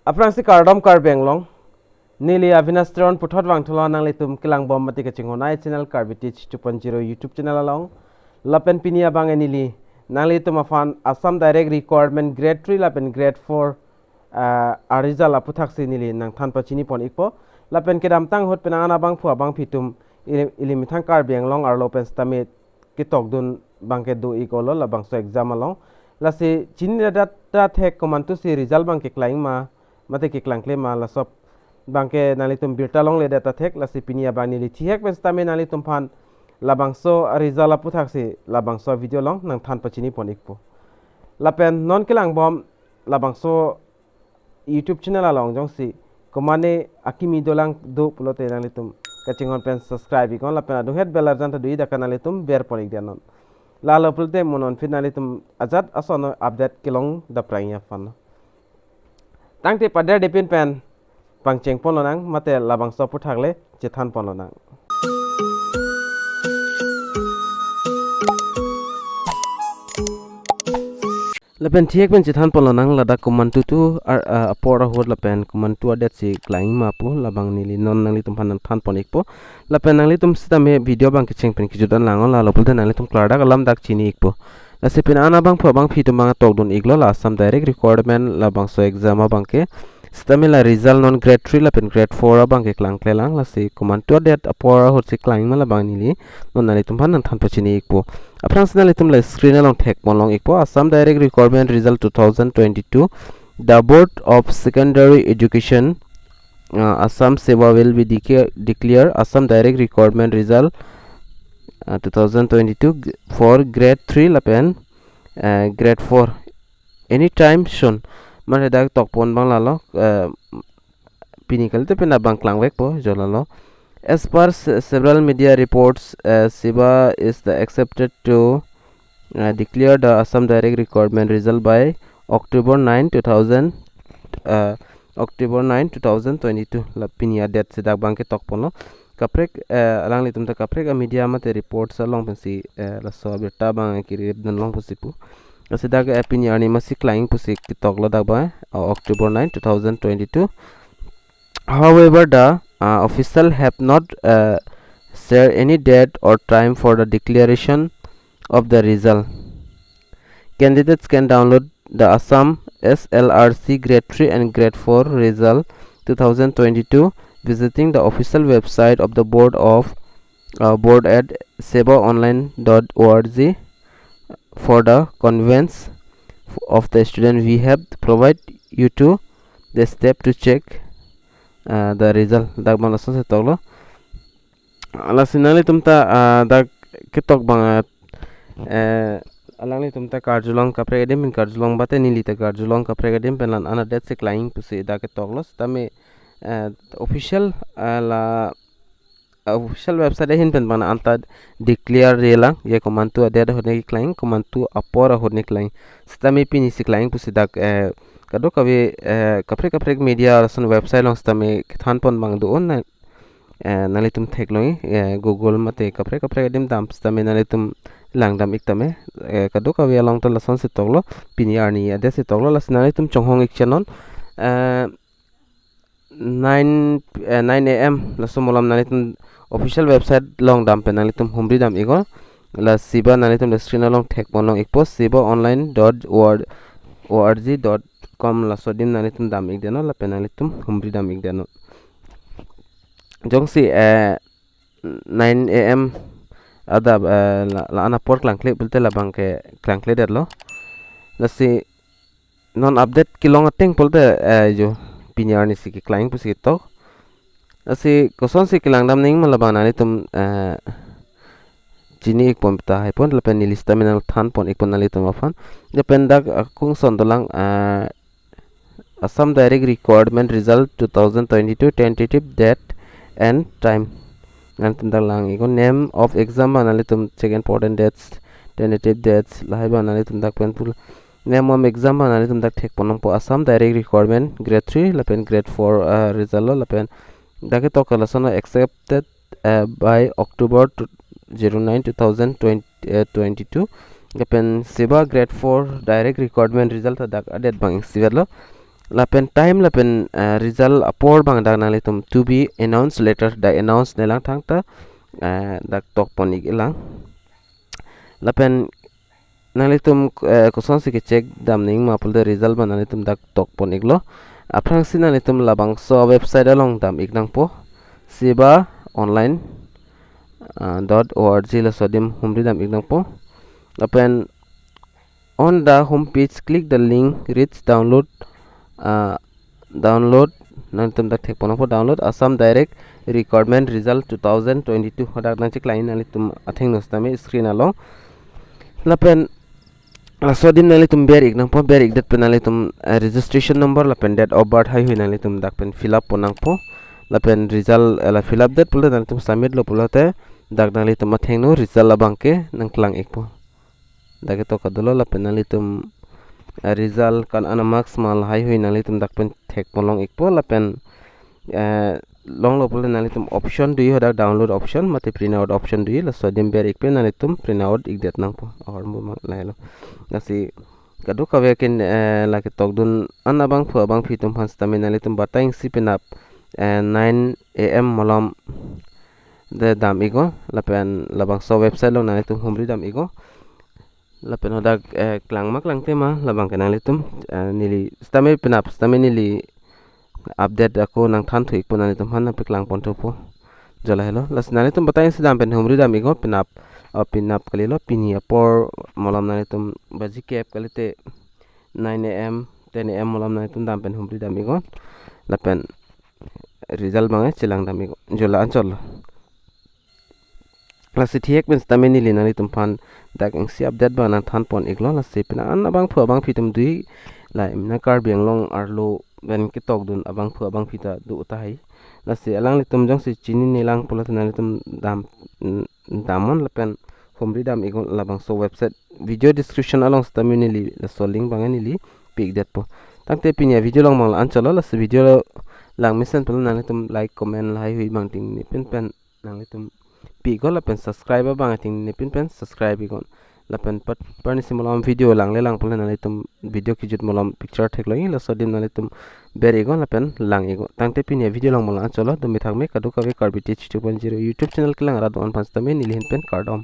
Aprang si kardom karbenglong nili avinastron puthot wangtholo nang litum kilang bom mati ka chingonai channel Karbi Teach 2.0 YouTube channel along lapen pinia bang nili nang litum afan Assam direct requirement grade 3 lapen grade 4 arizal aputhak si nili nang than pachini pon ikpo lapen kedam tang hot penangana bang phua bang pitum ilimithang karbenglong ar lopen stamit kitok dun bangke do ikolo labangso exam along lasi chini dat hek komantu si result bang ke klaing ma mate ke klang klema la sop bangke nalitum birtalong le data thek la sipinia bani li thek bestame nalitum phan labangso rizala puthak si labangso video long nang than pachini pon ikpo lapen non kelang bom labangso YouTube channel along jong si komane akimi dolang do pulote nalitum kachingon pen subscribe ikon lapen adu het belar janta dui daka nalitum ber pon ik dianon lalo pulte monon fin nalitum azat asono update kilong da pranya fan tangte pada depin pen pangcheng polonang mate labangso puthakle chethan polonang lapen thiek pen chethan polonang lada kumantu tu apora hod lapen kumantu adet si klaing mapu labang nili non nang litum phan than ponik po lapen nang litum sitame video bang kicheng pen kijudan langon la lopulta nang litum klarda kalam dak chini ikpo nasipin ana bang pho bang phitu bang tokdun iglo la Assam direct requirement la bangso exam bangke stamila result non grade 3 la pen grade 4 bangke klang klelang la si kumantu det apora hot si klang mala bang nili non nali tum han than pachini ikpo aprang sinali tum la screen along thek monlong ikpo Assam direct requirement result 2022 the board of secondary education Assam Seva will be declare Assam direct requirement result 2022 for grade 3 lapen grade 4 anytime soon mane dak tokpon bang lalo pinikal te pena bang klang wek po jolalo as per several media reports Siva is the accepted to declare the Assam direct requirement result by October 9 2022 la pinia det sedak bangke tokpon lo kaprek alang litum ta kaprek media mate reports along pensi la so beta bang kiri dan long pusipu sedak pinia ni masi klaing pusik kitoklo dak ba October 9 2022 however the official have not share any date or time for the declaration of the result candidates can download the Assam SLRC grade 3 and grade 4 result 2022 visiting the official website of the board at sevaonline.org for the convenience of the student we have provide you to the step to check the result dak bang lason se toklo ala sinali tumta dak kitok bang alangli tumta karjulong kapre edem min karjulong bate nili ta karjulong kapre edem pelan ana det se klaing pusi dak toklos tame official website hin pen bana anta declare relang ye komantu adeda hodne klaing komantu apora hodne klaing stame pini si klaing pusi dak kado kawe kapre media rasan website long stame than pon bang do on nalitum thekloi google mate kapre edem dam stame nalitum langdam iktame kado kawe along to lason se toklo pini arni ade se toklo las nalitum chonghong ikchanon 9 am lasomolam nalitum official website long dam pe nalitum humri dam ego la siba nalitum screen along thek bonong ikpo sibaonline.org.com la sodim nalitum dam ik deno la pe nalitum humri dam ik deno jongsi 9 am ada la ana por klankle bulte la bangke klankle derlo la si non update kilong ateng polte jo pinyar ni si klaing pusi to asi koson si kilang dam ning malabang nani tum jini ik pon ta hai pon lapen ni lista menal than pon ik pon nali tum afan depen dak akung sondolang Assam direct requirement result 2022 tentative date and time nan tindalang iko name of exam nali tum check important dates tentative dates lahai ba nali tum dak pen pul name of exam nali tum dak thek ponong po Assam direct requirement grade 3 lapen grade 4 result lapen dake to kalasona accepted by October 09 2022 lapen Seva grade 4 direct requirement result dak adet bang siverlo lapen time lapen result apor bang dak nang litum to be announced later da announce nelang thang ta dak tok ponik ilang lapen nang litum koson si ke check dam ning ma pul de result ban nang litum dak tok ponik lo aprang sin nang litum labangso website along dam iknang po siba online .org la sodim humri dam iknang po lapen on the home page click the link reach download nang tum dak thek pono po download Assam direct recruitment result 2022 hodak nang chik line nang tum atheng nostame screen along lapen lasodim nang tum berik nang po berik dat pen nang tum registration number lapen date of birth hai hui nang tum dak pen fill up ponang po lapen result la fill up dat pula nang tum submit lo pula te dak nang tum atheng no result labang ke nang klang ek po dak to kadulo lapen nang tum result kan ana marks mal hai hui nang tum dak pen thek polong ek po lapen long lo pula nang tum option do you hodak download option mate print out option do you la sodim berik pen nang tum print out ik det nang po or mo lai lo nasi kadu kawe ken la ke tok dun an abang phu abang phi tum han stamin nang tum batang si pen up 9 am molom de dam igo lapen labang so website lo nang tum humri dam igo lapen hodak klang mak lang tema labang kenang litum nili stame penap stame nili update aku nang than thuik pun nang litum han pe klang pon po jala hello las nang litum batang si dam pen humri dam igo penap pinap kali lo pini apor molam nang litum baji cap kali te 9 am 10 am molam nang litum dam pen humri dam igo lapen result bangai chilang dam igo jola ancol lasi thiek ben stame nili nang litum phan dak eng si update ba nan than pon iklo la se pina an abang phu abang phitum dui la imna kar beng long arlo ben ki tok dun abang phu abang phita du ta hai la se alang litum jong si chini ni lang pula tan litum dam damon la pen homri dam igon la bang so website video description along stame nili la so link bang nili pic det po tang te pinya video long mang an chalo la se video lang mission pula nang litum like comment la hai hui bang ting ni pen nang litum pigo la pen subscriber bang ating ni pen subscribe igon la pen pat parni simolom video lang le lang pula nang tum video ki jut molom picture thek loi la sodim nang tum ber igon la pen lang igon tangte pin ya video lang mola cholo dumi thak me kadu ka ve karbi teach 2.0 youtube channel ke lang ra don pan stame nilhin pen kardom